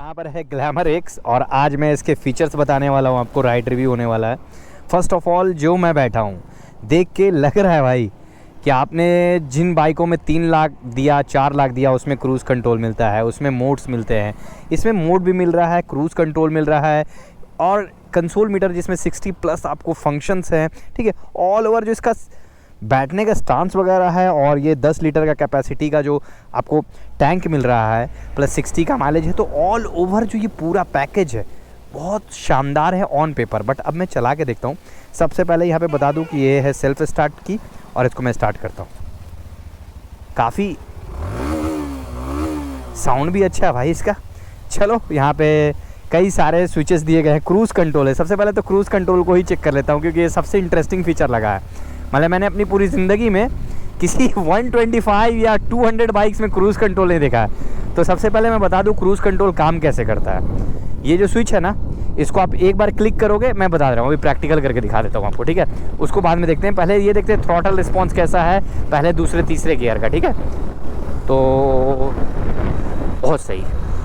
यहाँ पर है ग्लैमर एक्स और आज मैं इसके फीचर्स बताने वाला हूँ आपको। राइड रिव्यू होने वाला है। फर्स्ट ऑफ ऑल जो मैं बैठा हूँ देख के लग रहा है भाई कि आपने जिन बाइकों में 3 लाख दिया 4 लाख दिया उसमें क्रूज़ कंट्रोल मिलता है, उसमें मोड्स मिलते हैं, इसमें मोड भी मिल रहा है, क्रूज़ कंट्रोल मिल रहा है और कंसोल मीटर जिसमें 60+ आपको फंक्शंस हैं। ठीक है, ऑल ओवर जो इसका बैठने का स्टांस वगैरह है और ये 10 लीटर का कैपेसिटी का जो आपको टैंक मिल रहा है प्लस 60 का माइलेज है, तो ऑल ओवर जो ये पूरा पैकेज है बहुत शानदार है ऑन पेपर। बट अब मैं चला के देखता हूँ। सबसे पहले यहाँ पे बता दूँ कि ये है सेल्फ स्टार्ट की और इसको मैं स्टार्ट करता हूँ। काफ़ी साउंड भी अच्छा है भाई इसका। चलो यहाँ पे कई सारे स्विचेस दिए गए हैं। क्रूज़ कंट्रोल है, सबसे पहले तो क्रूज़ कंट्रोल को ही चेक कर लेता हूँ क्योंकि ये सबसे इंटरेस्टिंग फीचर लगा है। मतलब मैंने अपनी पूरी ज़िंदगी में किसी 125 या 200 बाइक्स में क्रूज़ कंट्रोल नहीं देखा है। तो सबसे पहले मैं बता दूं क्रूज़ कंट्रोल काम कैसे करता है। ये जो स्विच है ना, इसको आप एक बार क्लिक करोगे, मैं बता रहा हूँ अभी प्रैक्टिकल करके दिखा देता हूँ आपको। ठीक है, उसको बाद में देखते हैं। पहले ये देखते हैं थ्रॉटल रिस्पॉन्स कैसा है पहले दूसरे तीसरे गियर का। ठीक है, तो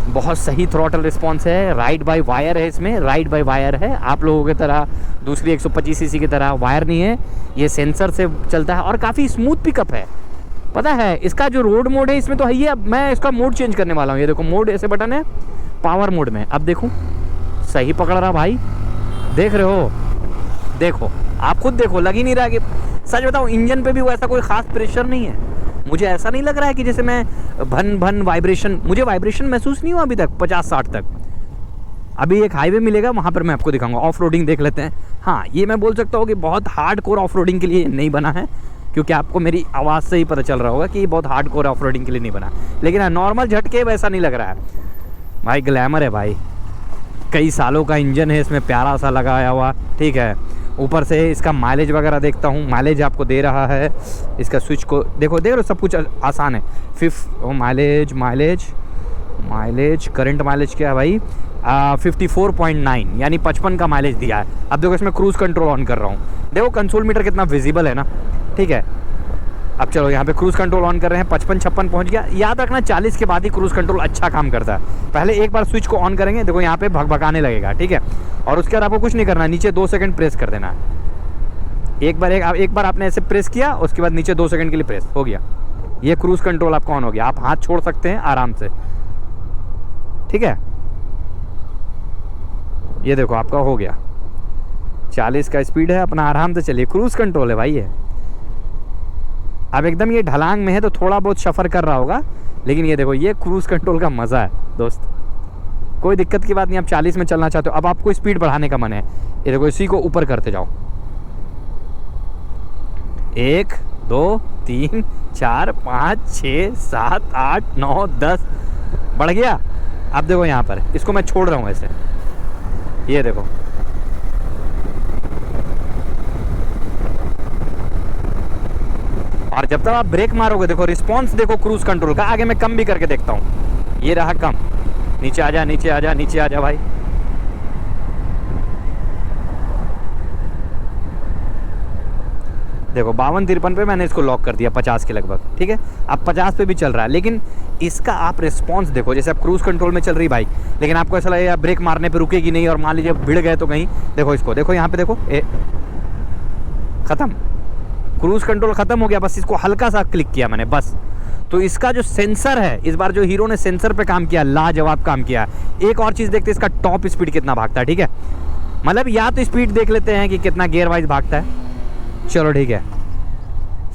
बहुत सही थ्रॉटल रिस्पॉन्स है। राइड बाय वायर है, इसमें राइड बाय वायर है। आप लोगों की तरह दूसरी 125 सीसी की तरह वायर नहीं है, ये सेंसर से चलता है और काफ़ी स्मूथ पिकअप है। पता है इसका जो रोड मोड है इसमें तो है ही। अब मैं इसका मोड चेंज करने वाला हूँ। ये देखो मोड ऐसे बटन है पावर मोड में। अब देखूँ सही पकड़ रहा भाई, देख रहे हो? देखो आप खुद देखो, लग ही नहीं रहा कि सच बताऊँ इंजन पे भी वैसा कोई ख़ास प्रेशर नहीं है। मुझे ऐसा नहीं लग रहा है कि जैसे मैं भन वाइब्रेशन, मुझे वाइब्रेशन महसूस नहीं हुआ अभी तक 50-60 तक। अभी एक हाईवे मिलेगा वहाँ पर मैं आपको दिखाऊंगा। ऑफ रोडिंग देख लेते हैं। हाँ, ये मैं बोल सकता हूँ कि बहुत हार्ड कोर ऑफ रोडिंग के लिए नहीं बना है, क्योंकि आपको मेरी आवाज़ से ही पता चल रहा होगा कि ये बहुत हार्ड कोर ऑफ रोडिंग के लिए नहीं बना। लेकिन नॉर्मल झटके वैसा नहीं लग रहा है भाई। ग्लैमर है भाई, कई सालों का इंजन है इसमें, प्यारा सा लगाया हुआ। ठीक है, ऊपर से इसका माइलेज वगैरह देखता हूँ। माइलेज आपको दे रहा है, इसका स्विच को देखो, देख रहे हो सब कुछ आसान है। माइलेज करंट माइलेज क्या है भाई? 54.9 यानी 55 का माइलेज दिया है। अब देखो इसमें क्रूज़ कंट्रोल ऑन कर रहा हूँ, देखो कंसोल मीटर कितना विजिबल है ना। ठीक है, अब चलो यहाँ पे क्रूज़ कंट्रोल ऑन कर रहे हैं। 55-56 पहुँच गया। याद रखना 40 के बाद ही क्रूज़ कंट्रोल अच्छा काम करता है। पहले एक बार स्विच को ऑन करेंगे, देखो यहाँ पे भगभगाने लगेगा। ठीक है, और उसके बाद आपको कुछ नहीं करना, नीचे 2 सेकंड प्रेस कर देना। एक बार आपने ऐसे प्रेस किया, उसके बाद नीचे 2 सेकंड के लिए प्रेस हो गया, ये क्रूज़ कंट्रोल आपका ऑन हो गया। आप हाथ छोड़ सकते हैं आराम से। ठीक है, ये देखो आपका हो गया। 40 का स्पीड है, अपना आराम से चलिए। क्रूज़ कंट्रोल है भाई ये। अब एकदम ये ढलांग में है तो थोड़ा बहुत सफ़र कर रहा होगा, लेकिन ये देखो ये क्रूज़ कंट्रोल का मज़ा है दोस्त। कोई दिक्कत की बात नहीं। आप 40 में चलना चाहते हो, अब आपको स्पीड बढ़ाने का मन है, ये देखो इसी को ऊपर करते जाओ। 1 2 3 4 5 6 7 8 9 10 बढ़ गया। अब देखो यहाँ पर इसको मैं छोड़ रहा हूँ ऐसे, ये देखो और जब तक आप ब्रेक मारोगे देखो रिस्पॉन्स देखो क्रूज़ कंट्रोल का। आगे मैं कम भी करके देखता हूँ, ये रहा कम। नीचे आ जा, नीचे आ जा, नीचे आ जा भाई। देखो 52-53 पे मैंने इसको लॉक कर दिया 50 के लगभग। ठीक है, अब 50 पे भी चल रहा है, लेकिन इसका आप रिस्पॉन्स देखो। जैसे आप क्रूज़ कंट्रोल में चल रही बाइक, लेकिन आपको ऐसा लगेगा ब्रेक मारने पे रुकेगी नहीं और मान लीजिए भिड़ गए तो कहीं। देखो इसको, देखो यहाँ पे देखो, ख़त्म, क्रूज़ कंट्रोल ख़त्म हो गया। बस इसको हल्का सा क्लिक किया मैंने बस। तो इसका जो सेंसर है, इस बार जो हीरो ने सेंसर पे काम किया, लाजवाब काम किया। एक और चीज़ देखते हैं, इसका टॉप स्पीड कितना भागता है। ठीक है, मतलब या तो स्पीड देख लेते हैं कि कितना गियर वाइज भागता है। चलो ठीक है,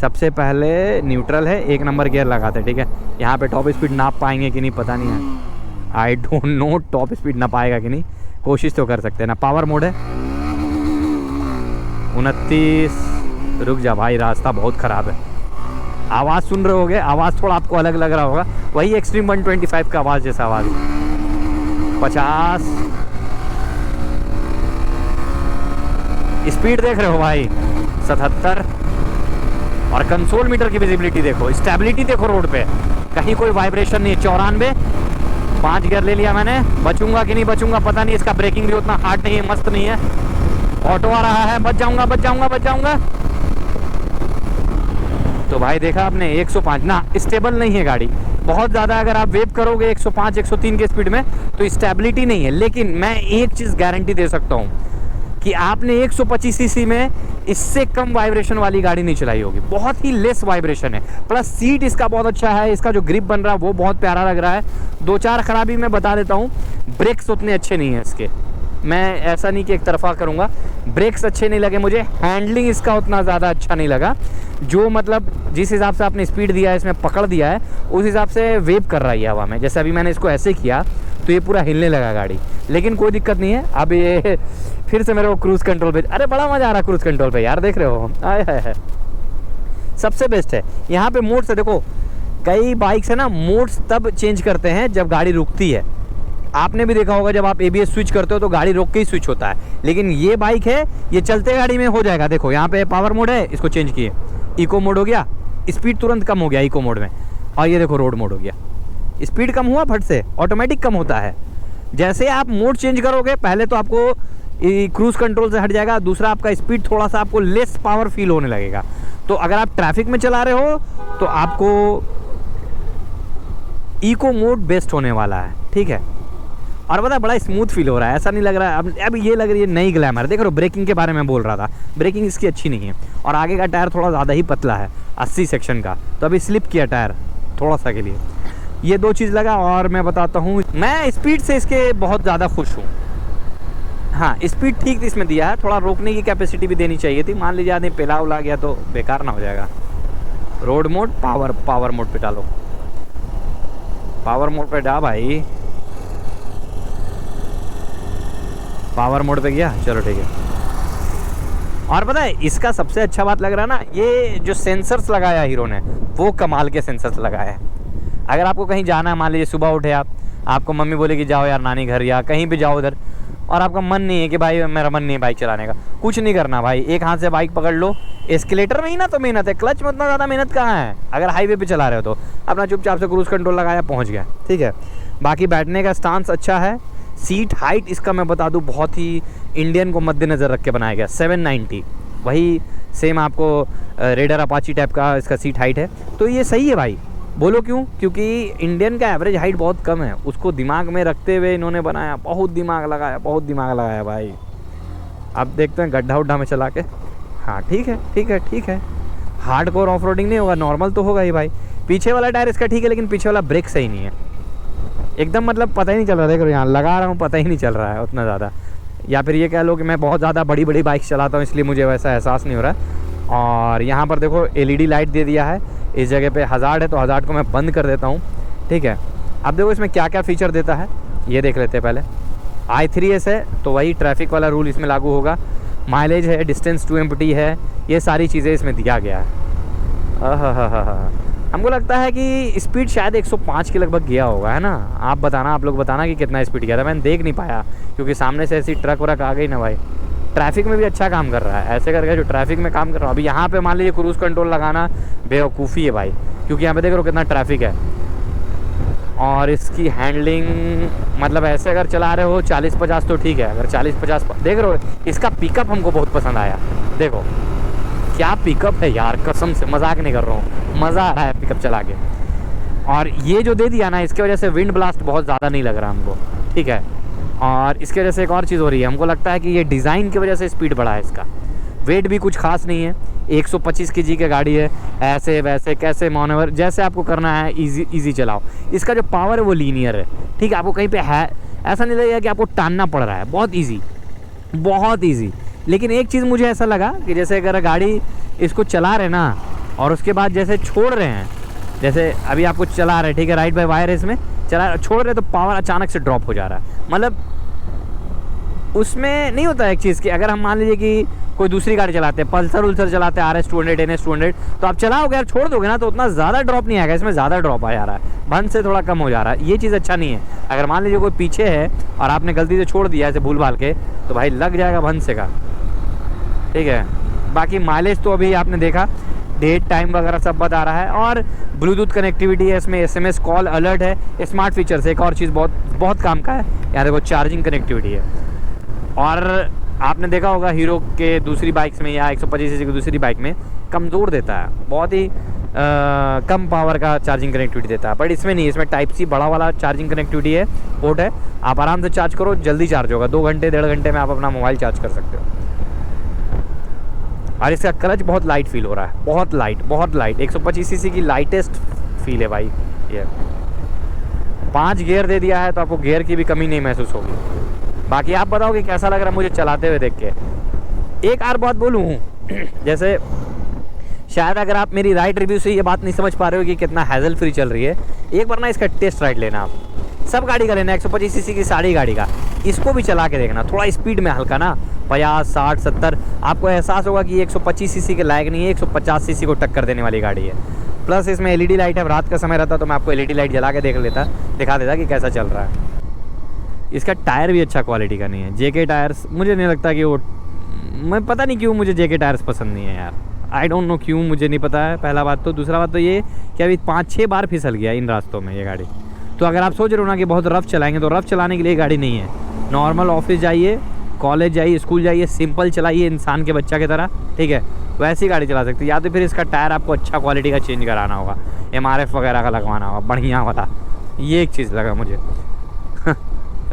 सबसे पहले न्यूट्रल है, 1 नंबर गियर लगाते हैं। ठीक है, यहाँ पे टॉप स्पीड नाप पाएंगे कि नहीं पता नहीं है, I don't know top speed ना पाएगा कि नहीं, कोशिश तो कर सकते हैं ना। पावर मोड है 29। रुक जा भाई, रास्ता बहुत ख़राब है। आवाज़ सुन रहे होगे, आवाज़ थोड़ा आपको अलग लग रहा होगा, वही एक्सट्रीम 125 का आवाज़ जैसा आवाज़। 50 स्पीड देख रहे हो भाई, 77। और कंसोल मीटर की विजिबिलिटी देखो, स्टेबिलिटी देखो रोड पे, कहीं कोई वाइब्रेशन नहीं है। 94। 5 गियर ले लिया मैंने, बचूंगा कि नहीं बचूंगा पता नहीं। इसका ब्रेकिंग भी उतना हार्ड नहीं है, मस्त नहीं है। ऑटो आ रहा है, बच जाऊंगा। तो भाई देखा आपने 105 ना, स्टेबल नहीं है गाड़ी बहुत ज़्यादा। अगर आप वेव करोगे 105 103 के स्पीड में तो स्टेबिलिटी नहीं है। लेकिन मैं एक चीज़ गारंटी दे सकता हूँ कि आपने 125 सीसी में इससे कम वाइब्रेशन वाली गाड़ी नहीं चलाई होगी। बहुत ही लेस वाइब्रेशन है, प्लस सीट इसका बहुत अच्छा है, इसका जो ग्रिप बन रहा है वो बहुत प्यारा लग रहा है। 2-4 खराबी मैं बता देता हूँ, ब्रेक्स उतने अच्छे नहीं हैं इसके, मैं ऐसा नहीं कि एक तरफा करूँगा, ब्रेक्स अच्छे नहीं लगे मुझे। हैंडलिंग इसका उतना ज़्यादा अच्छा नहीं लगा, जो मतलब जिस हिसाब से आपने स्पीड दिया है, इसमें पकड़ दिया है, उस हिसाब से वेव कर रहा है हवा में। जैसे अभी मैंने इसको ऐसे किया तो ये पूरा हिलने लगा गाड़ी, लेकिन कोई दिक्कत नहीं है। अब ये फिर से मेरे को क्रूज़ कंट्रोल पे, अरे बड़ा मज़ा आ रहा है क्रूज़ कंट्रोल पे यार, देख रहे हो, आए है सबसे बेस्ट है। यहाँ पे मोड्स है, देखो कई बाइक्स है ना मोड्स तब चेंज करते हैं जब गाड़ी रुकती है। आपने भी देखा होगा जब आप ABS स्विच करते हो तो गाड़ी रोक के ही स्विच होता है, लेकिन ये बाइक है ये चलते गाड़ी में हो जाएगा। देखो यहाँ पे पावर मोड है, इसको चेंज किए, इको मोड हो गया, स्पीड तुरंत कम हो गया इको मोड में, और ये देखो रोड मोड हो गया, स्पीड कम हुआ फट से, ऑटोमेटिक कम होता है। जैसे आप मोड चेंज करोगे, पहले तो आपको क्रूज़ कंट्रोल से हट जाएगा, दूसरा आपका स्पीड थोड़ा सा आपको लेस पावर फील होने लगेगा। तो अगर आप ट्रैफिक में चला रहे हो तो आपको इको मोड बेस्ट होने वाला है, ठीक है। और पता है बड़ा स्मूथ फील हो रहा है, ऐसा नहीं लग रहा है अब ये लग रही है नई ग्लैमर। देख रहे हो, ब्रेकिंग के बारे में बोल रहा था, ब्रेकिंग इसकी अच्छी नहीं है, और आगे का टायर थोड़ा ज़्यादा ही पतला है 80 सेक्शन का, तो अभी स्लिप किया टायर थोड़ा सा के लिए। ये 2 चीज़ लगा। और मैं बताता हूँ, मैं स्पीड से इसके बहुत ज़्यादा खुश हूँ। हाँ स्पीड ठीक इसमें दिया है, थोड़ा रोकने की कैपेसिटी भी देनी चाहिए थी। मान लीजिए आदमी पेला उला गया तो बेकार ना हो जाएगा। रोड मोड, पावर मोड पे डालो, पावर मोड पे डा भाई, पावर मोड पे गया, चलो ठीक है। और पता है इसका सबसे अच्छा बात लग रहा है ना, ये जो सेंसर्स लगाया हीरो ने वो कमाल के सेंसर्स लगाया है। अगर आपको कहीं जाना है, मान लीजिए सुबह उठे आप, आपको मम्मी बोले कि जाओ यार नानी घर या कहीं भी जाओ उधर, और आपका मन नहीं है कि भाई मेरा मन नहीं है बाइक चलाने का, कुछ नहीं करना भाई, एक हाथ से बाइक पकड़ लो। एस्केलेटर में ही ना तो मेहनत है, क्लच में उतना ज़्यादा मेहनत कहाँ है। अगर हाईवे पे चला रहे हो तो अपना चुपचाप से क्रूज़ कंट्रोल लगाया, पहुँच गया, ठीक है। बाकी बैठने का स्टांस अच्छा है। सीट हाइट इसका मैं बता दूं बहुत ही इंडियन को मद्देनज़र रख के बनाया गया, 790, वही सेम आपको रेडर अपाची टाइप का इसका सीट हाइट है। तो ये सही है भाई। बोलो क्यों? क्योंकि इंडियन का एवरेज हाइट बहुत कम है, उसको दिमाग में रखते हुए इन्होंने बनाया, बहुत दिमाग लगाया, बहुत दिमाग लगाया भाई। अब देखते हैं गड्ढा उड्ढा में चला के। हाँ ठीक है ठीक है ठीक है, हार्ड कोर ऑफ रोडिंग नहीं होगा, नॉर्मल तो होगा ही भाई। पीछे वाला टायर इसका ठीक है, लेकिन पीछे वाला ब्रेक सही नहीं है एकदम, मतलब पता ही नहीं चल रहा। देख रहे हो यहाँ लगा रहा हूँ, पता ही नहीं चल रहा है उतना ज़्यादा। या फिर ये कह लो कि मैं बहुत ज़्यादा बड़ी बड़ी बाइक चलाता हूँ इसलिए मुझे वैसा एहसास नहीं हो रहा है। और यहाँ पर देखो LED लाइट दे दिया है, इस जगह पे हज़ार्ड है तो हज़ार्ड को मैं बंद कर देता हूँ, ठीक है। अब देखो इसमें क्या क्या फ़ीचर देता है ये देख लेते हैं पहले। i3s है तो वही ट्रैफिक वाला रूल इसमें लागू होगा। माइलेज है, डिस्टेंस टू एम्प्टी है, ये सारी चीज़ें इसमें दिया गया है। हमको लगता है कि स्पीड शायद 105 के लगभग गया होगा, है ना। आप बताना, आप लोग बताना कि कितना स्पीड गया था, मैंने देख नहीं पाया क्योंकि सामने से ऐसी ट्रक व्रक आ गई ना भाई। ट्रैफिक में भी अच्छा काम कर रहा है, ऐसे करके जो ट्रैफिक में काम कर रहा हूँ। अभी यहाँ पे मान लीजिए क्रूज़ कंट्रोल लगाना बेवकूफ़ी है भाई, क्योंकि यहाँ पे देख रहे हो कितना ट्रैफिक है। और इसकी हैंडलिंग मतलब ऐसे अगर चला रहे हो 40-50 तो ठीक है, अगर 40-50 देख रहे हो। इसका पिकअप हमको बहुत पसंद आया, देखो क्या पिकअप है यार, कसम से मजाक नहीं कर रहा हूँ, मज़ा आ रहा है पिकअप चला के। और ये जो दे दिया ना, इसके वजह से विंड ब्लास्ट बहुत ज़्यादा नहीं लग रहा हमको, ठीक है। और इसके वजह से एक और चीज़ हो रही है, हमको लगता है कि ये डिज़ाइन की वजह से स्पीड बढ़ा है इसका। वेट भी कुछ खास नहीं है, 125 kg की गाड़ी है, ऐसे वैसे कैसे मैन्यूवर जैसे आपको करना है इजी चलाओ। इसका जो पावर है वो लीनियर है, ठीक है। आपको कहीं पे है ऐसा नहीं लगेगा कि आपको टानना पड़ रहा है, बहुत ईजी। लेकिन एक चीज़ मुझे ऐसा लगा कि जैसे अगर गाड़ी इसको चला रहे ना और उसके बाद जैसे छोड़ रहे हैं, जैसे अभी आपको चला रहे, ठीक है, राइट बाय वायर इसमें छोड़ रहे तो पावर अचानक से ड्रॉप हो जा रहा है। मतलब उसमें नहीं होता एक चीज़ कि अगर हम मान लीजिए कि कोई दूसरी गाड़ी चलाते हैं, पल्सर चलाते हैं, RS 200 NS 200, तो आप चलाओगे यार, छोड़ दोगे ना तो उतना ज़्यादा ड्रॉप नहीं आएगा। इसमें ज़्यादा ड्रॉप आ जा रहा है, बंद से थोड़ा कम हो जा रहा है, ये चीज़ अच्छा नहीं है। अगर मान लीजिए कोई पीछे है और आपने गलती से छोड़ दिया ऐसे भूल भाल के, तो भाई लग जाएगा भंड से का, ठीक है। बाकी माइलेज तो अभी आपने देखा, डेट टाइम वगैरह सब बता रहा है। और ब्लूटूथ कनेक्टिविटी है इसमें, SMS कॉल अलर्ट है, स्मार्ट फीचर्स। एक और चीज़ बहुत काम का है, यहाँ देखो चार्जिंग कनेक्टिविटी है। और आपने देखा होगा हीरो के दूसरी बाइक्स में या 125 cc की दूसरी बाइक में कमज़ोर देता है, बहुत ही कम पावर का चार्जिंग कनेक्टिविटी देता है। बट इसमें नहीं, इसमें टाइप सी बड़ा वाला चार्जिंग कनेक्टिविटी है, पोर्ट है, आप आराम से चार्ज करो, जल्दी चार्ज होगा, 2 घंटे 1.5 घंटे में आप अपना मोबाइल चार्ज कर सकते हो। और इसका क्लच बहुत लाइट फील हो रहा है, बहुत लाइट 125 सीसी की लाइटेस्ट फील है भाई ये। 5 गियर दे दिया है तो आपको गियर की भी कमी नहीं महसूस होगी। बाकी आप बताओ कि कैसा लग रहा है मुझे चलाते हुए देख के। एक और बात बोलूँ, जैसे शायद अगर आप मेरी राइड रिव्यू से ये बात नहीं समझ पा रहे हो कि कितना हैजल फ्री चल रही है, एक बार ना इसका टेस्ट राइड लेना आप, सब गाड़ी का लेना, 125 सीसी की सारी गाड़ी का, इसको भी चला के देखना, थोड़ा स्पीड में हल्का ना 50 60 70, आपको एहसास होगा कि 125 सीसी के लायक नहीं है, 150 सीसी को टक्कर देने वाली गाड़ी है। प्लस इसमें एलईडी लाइट है, रात का समय रहता तो मैं आपको एलईडी लाइट जला के दिखा देता कि कैसा चल रहा है। इसका टायर भी अच्छा क्वालिटी का नहीं है, जेके टायर्स, मुझे नहीं लगता कि वो, मैं पता नहीं क्यों मुझे जेके टायर्स पसंद नहीं है यार, आई डोंट नो क्यों, मुझे नहीं पता है, पहला बात तो। दूसरा बात तो ये कि अभी 5-6 बार फिसल गया इन रास्तों में ये गाड़ी। तो अगर आप सोच रहे हो ना कि बहुत रफ़ चलाएंगे, तो रफ़ चलाने के लिए गाड़ी नहीं है। नॉर्मल ऑफिस जाइए, कॉलेज जाइए, स्कूल जाइए, सिंपल चलाइए इंसान के बच्चा की तरह, ठीक है, वैसी गाड़ी चला सकती है। या तो फिर इसका टायर आपको अच्छा क्वालिटी का चेंज कराना होगा, MRF वगैरह का लगवाना होगा बढ़िया वाला, ये एक चीज़ लगा मुझे।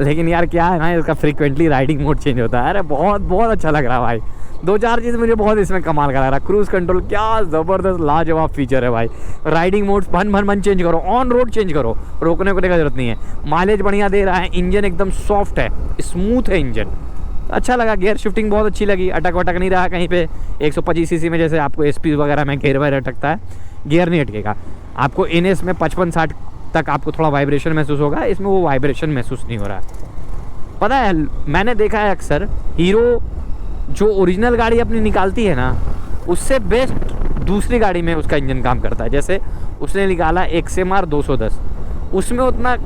लेकिन यार क्या है ना, इसका फ्रीक्वेंटली राइडिंग मोड चेंज होता है। अरे बहुत अच्छा लग रहा है भाई, 2-4 चीज़ मुझे बहुत इसमें कमाल का लग रहा है। क्रूज़ कंट्रोल क्या ज़बरदस्त लाजवाब फीचर है भाई। राइडिंग मोड मन चेंज करो, ऑन रोड चेंज करो, रोकने का जरूरत नहीं है। माइलेज बढ़िया दे रहा है, इंजन एकदम सॉफ्ट है, स्मूथ है इंजन, अच्छा लगा। गियर शिफ्टिंग बहुत अच्छी लगी, अटक वटक नहीं रहा कहीं पे। 125 सीसी में जैसे आपको SP वगैरह में गियर वायर अटकता है, गियर नहीं अटकेगा आपको। NS में 55-60 तक आपको थोड़ा वाइब्रेशन महसूस होगा, इसमें वो वाइब्रेशन महसूस नहीं हो रहा है। पता है, मैंने देखा है अक्सर हीरो जो ओरिजिनल गाड़ी अपनी निकालती है ना, उससे बेस्ट दूसरी गाड़ी में उसका इंजन काम करता है। जैसे उसने निकाला XMR 210, उसमें उतना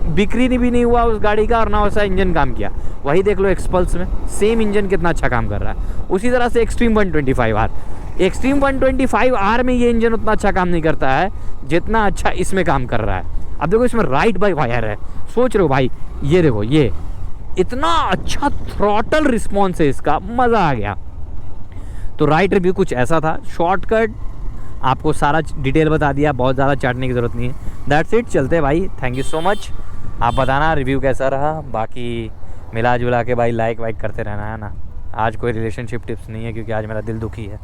बिक्री भी नहीं हुआ उस गाड़ी का और ना वैसा इंजन काम किया। वही देख लो एक्सपल्स में, सेम इंजन कितना अच्छा काम कर रहा है। उसी तरह से एक्सट्रीम 125R, एक्सट्रीम 125R में ये इंजन उतना अच्छा काम नहीं करता है जितना अच्छा इसमें काम कर रहा है। अब देखो इसमें राइड बाय वायर है, सोच रहे हो भाई, ये देखो, ये इतना अच्छा थ्रॉटल रिस्पॉन्स है इसका, मज़ा आ गया। तो राइड रिव्यू कुछ ऐसा था, शॉर्टकट, आपको सारा डिटेल बता दिया, बहुत ज़्यादा चाटने की ज़रूरत नहीं है। दैट्स इट, चलते भाई, थैंक यू सो मच। आप बताना रिव्यू कैसा रहा, बाकी मिला जुला के भाई लाइक वाइक करते रहना है ना। आज कोई रिलेशनशिप टिप्स नहीं है क्योंकि आज मेरा दिल दुखी है।